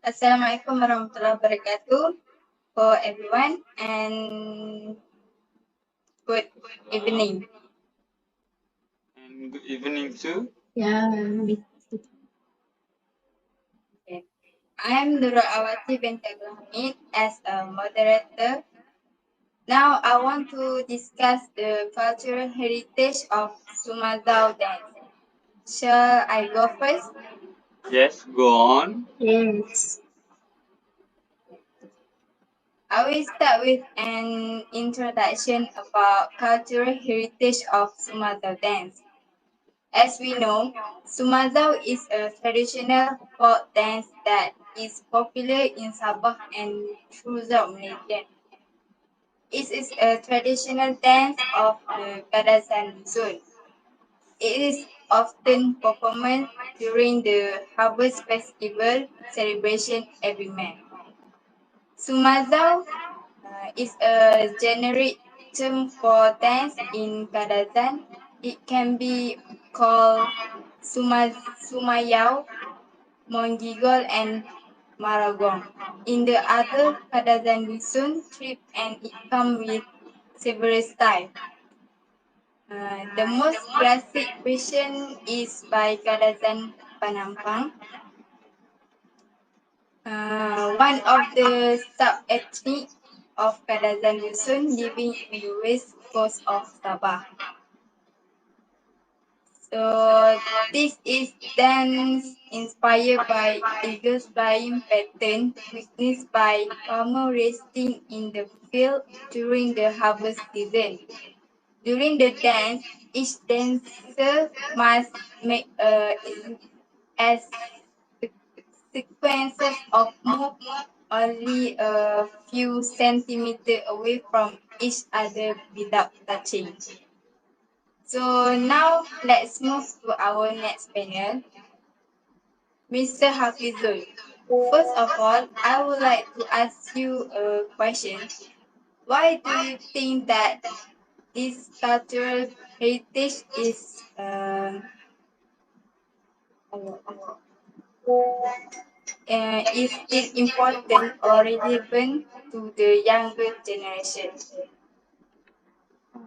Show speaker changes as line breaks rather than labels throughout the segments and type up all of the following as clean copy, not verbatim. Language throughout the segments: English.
Assalamualaikum warahmatullahi wabarakatuh for everyone and good evening.
And good evening too.
Yeah.
Okay. I am Nurul Awati bin Hamid as a moderator. Now I want to discuss the cultural heritage of Sumazau dance. Shall I go first?
Yes, go on.
Yes.
I will start with an introduction about cultural heritage of Sumazau dance. As we know, sumazau is a traditional folk dance that is popular in Sabah and throughout Malaysia. It is a traditional dance of the Kadazan zone. It is often performed during the Harvest Festival celebration every May. Sumazau is a generic term for dance in Kadazan. It can be called Sumayau, Monggigol, and Maragong. In the other Kadazan Dusun trip, and it comes with several styles. The most classic version is by Kadazan Panampang. One of the sub-ethnic of Kadazan Dusun living in the west coast of Sabah. So this is dance inspired by eagle's flying pattern witnessed by farmer resting in the field during the harvest season. During the dance, each dancer must make a sequences of move only a few centimeters away from each other without touching. So now let's move to our next panel. Mr. Hafizul, first of all, I would like to ask you a question. Why do you think that this cultural heritage is still important or relevant to the younger generation?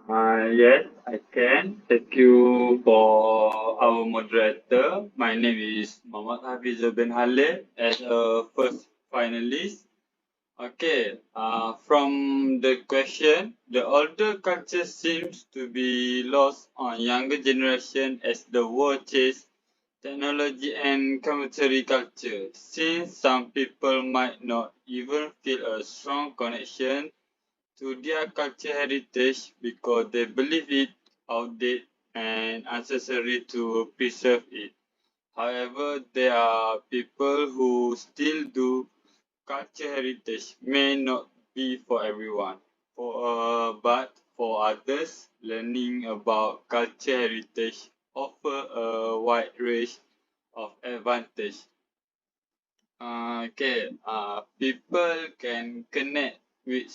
Yes, I can. Thank you for our moderator. My name is Muhammad Hafiz bin Halil as a first finalist. Okay, from the question, the older culture seems to be lost on younger generation as the world changes technology and commentary culture. Since some people might not even feel a strong connection to their culture heritage because they believe it outdated and unnecessary to preserve it. However, there are people who still do. Culture heritage may not be for everyone, but for others, learning about culture heritage offer a wide range of advantage. People can connect with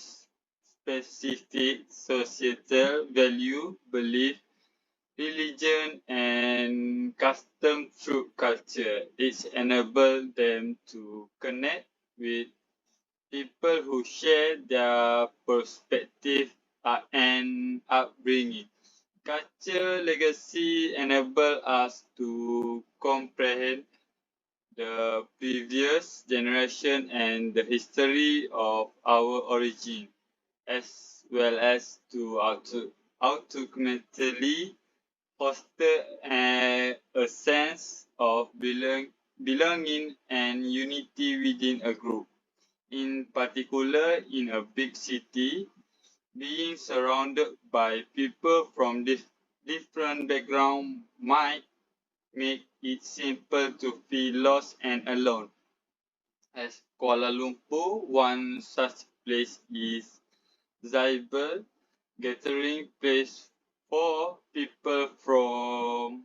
specific societal value, belief, religion, and custom through culture. It enables them to connect with people who share their perspective and upbringing. Culture legacy enable us to comprehend the previous generation and the history of our origin, as well as to ultimately foster a sense of belonging and unity within a group. In particular, in a big city, being surrounded by people from different backgrounds might make it simple to feel lost and alone. As Kuala Lumpur, one such place is Zaibel, gathering place for people from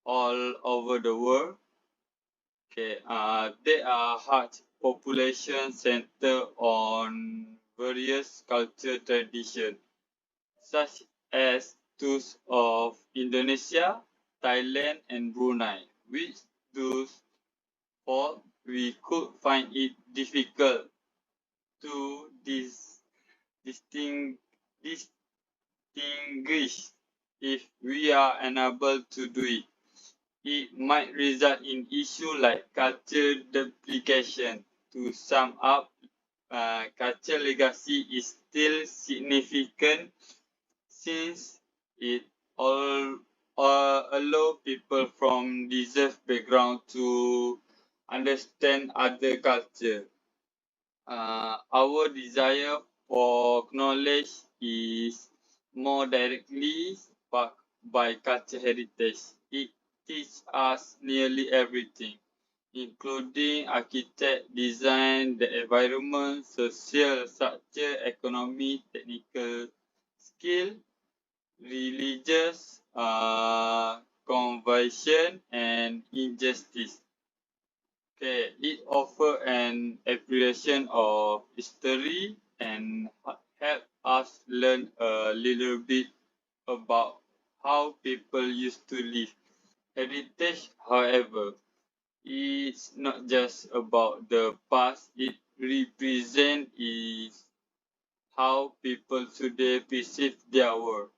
all over the world. They are large population center on various culture traditions, such as those of Indonesia, Thailand, and Brunei, which those fall we could find it difficult to disting, distinguish if we are unable to do it. It might result in issues like culture duplication. To sum up, culture legacy is still significant since it all allow people from diverse background to understand other culture. Our desire for knowledge is more directly sparked by culture heritage. It teaches us nearly everything, including architect, design, the environment, social structure, economy, technical skill, religious conversion, and injustice. Okay, it offers an appreciation of history and help us learn a little bit about how people used to live. Heritage, however, is not just about the past, it represents is how people today perceive their world,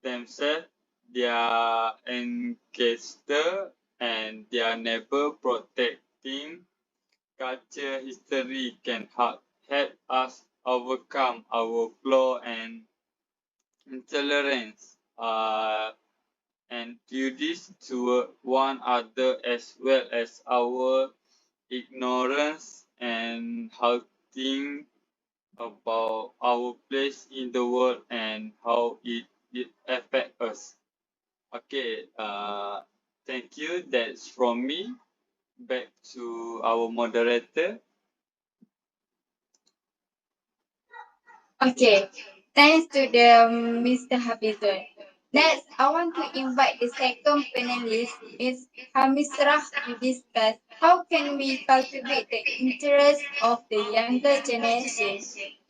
themselves, their ancestor, and their neighbor. Protecting culture history can help us overcome our flaw and intolerance and prejudice toward one another as well as our ignorance and how think about our place in the world and how it affects us. Okay, thank you. That's from me. Back to our moderator.
Okay, thanks to the Mr. Hafizul. Next, I want to invite the second panelist, Ms. Hamisrah, to discuss how can we cultivate the interest of the younger generation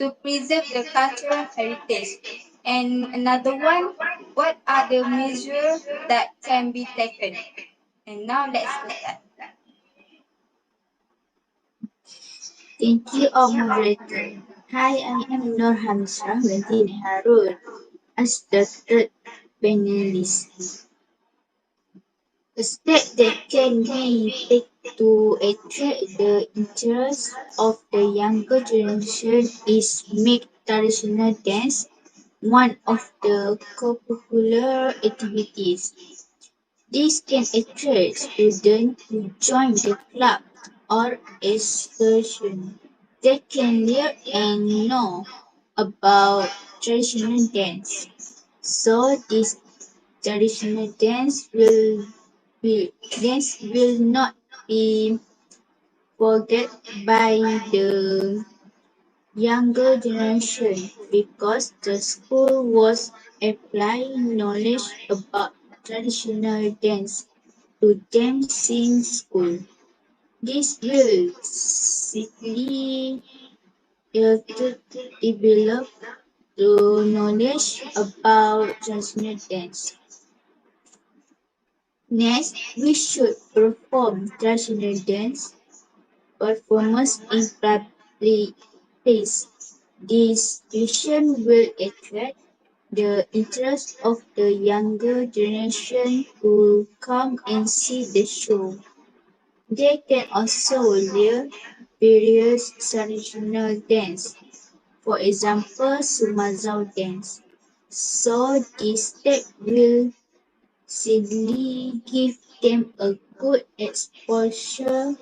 to preserve the cultural heritage. And another one, what are the measures that can be taken? And now let's start.
Thank you, all moderator. Hi, I am Nur Hamzah Binti Harun as the third panelist. A step that can be taken to attract the interest of the younger generation is make traditional dance one of the co-popular activities. This can attract students to join the club or excursion. They can learn and know about traditional dance. So this traditional dance will not be forget by the younger generation because the school was applying knowledge about traditional dance to them since school. This will simply help to develop the knowledge about traditional dance. Next, we should perform traditional dance performance in public place. This vision will attract the interest of the younger generation to come and see the show. They can also learn various traditional dance, for example, sumazau dance. So this step will simply give them a good exposure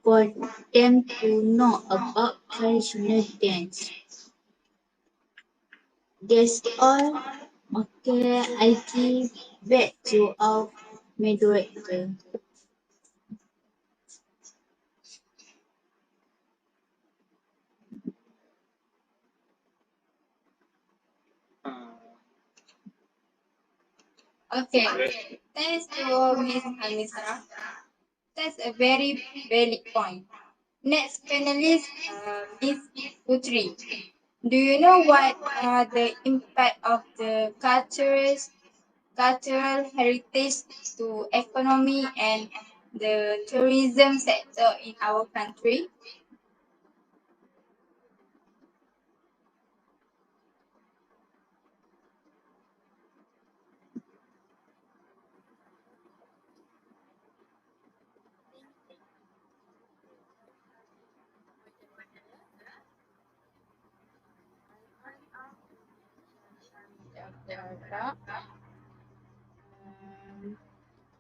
for them to know about traditional dance. That's all. Okay, I give back to our moderator.
Uh,
Okay, thanks to Ms. Hamisrah. That's a very valid point. Next panelist, Miss Putri. Do you know what are the impact of the cultural heritage to economy and the tourism sector in our country?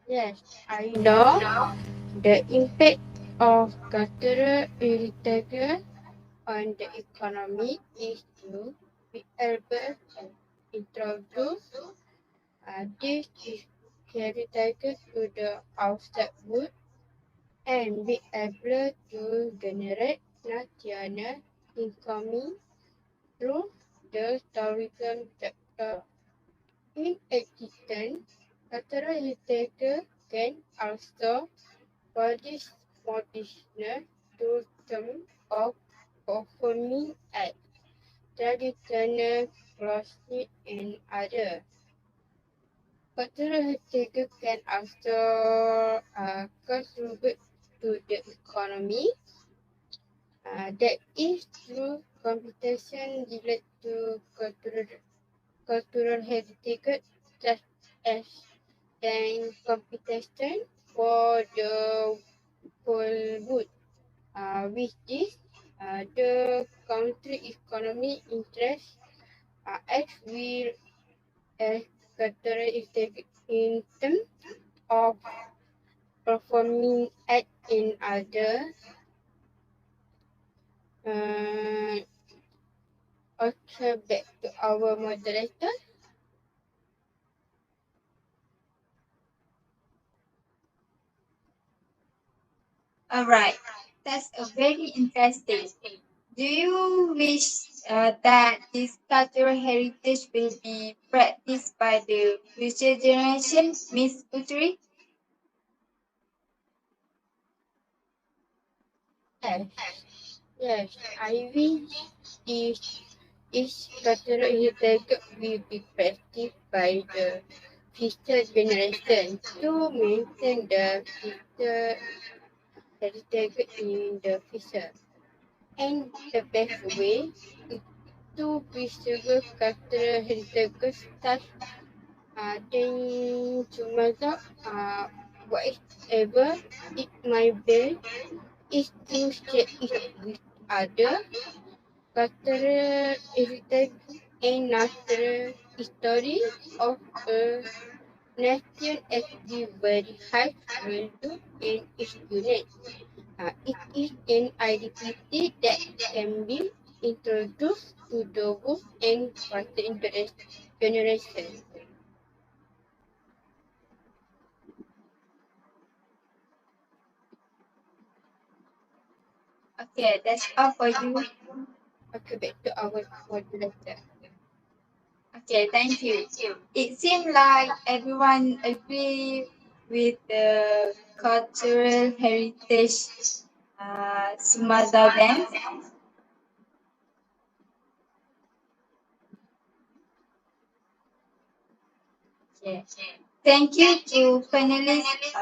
Yes, I know the impact of cultural heritage on the economy is to be able to introduce this heritage to the outside world and be able to generate national income through the tourism sector. In addition, cultural heritage can also produce traditional tourism of performing arts, traditional clothing, and other. Cultural heritage can also contribute to the economy. That is through competition related to cultural heritage, such as then competition for the Polwood. With this, the country economy interest as well as cultural heritage in terms of performing art in other. Uh, okay, back to our moderator.
All right, that's a very interesting. Do you wish that this cultural heritage will be practiced by the future generation, Miss Putri?
Yes, yes, I wish this cultural heritage will be practiced by the future generation to maintain the future heritage in the future. And the best way is to preserve cultural heritage such then sumazau whatever it might be is to share it with other cultural heritage and natural history of a nation as the very high value and is unique. It is an identity that can be introduced to the world and future generation.
Okay, that's all for you.
Okay, back to our moderator.
Okay, thank you. It seems like everyone agree with the cultural heritage Sumazau dance. Okay. Thank you to panelists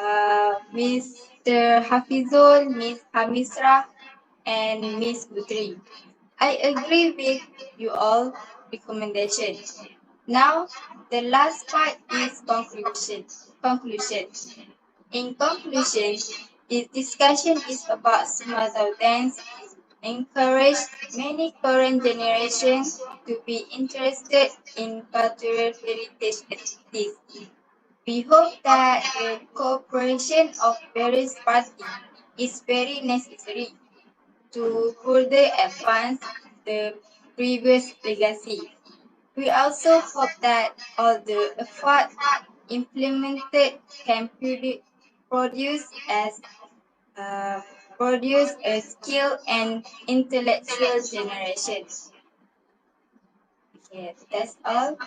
Mr. Hafizul, Miss Hamisra, and Miss Putri. I agree with you all recommendation. Now the last part is conclusion. Conclusion. In conclusion, this discussion is about Sumazau dance encourage many current generations to be interested in cultural heritage activities. We hope that the cooperation of various parties is very necessary to further advance the previous legacy. We also hope that all the effort implemented can produce as uh, produce a skill and intellectual generation. Okay, that's all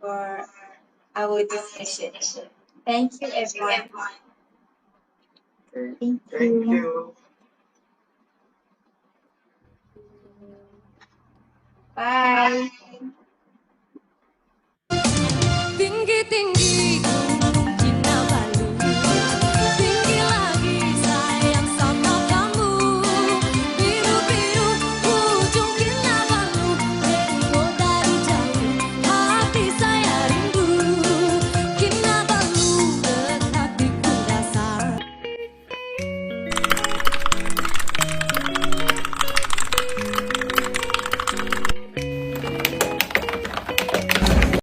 for our discussion. Thank you, everyone.
Okay.
Thank
Thank
you.
you.
Bye.
Tinggi tinggi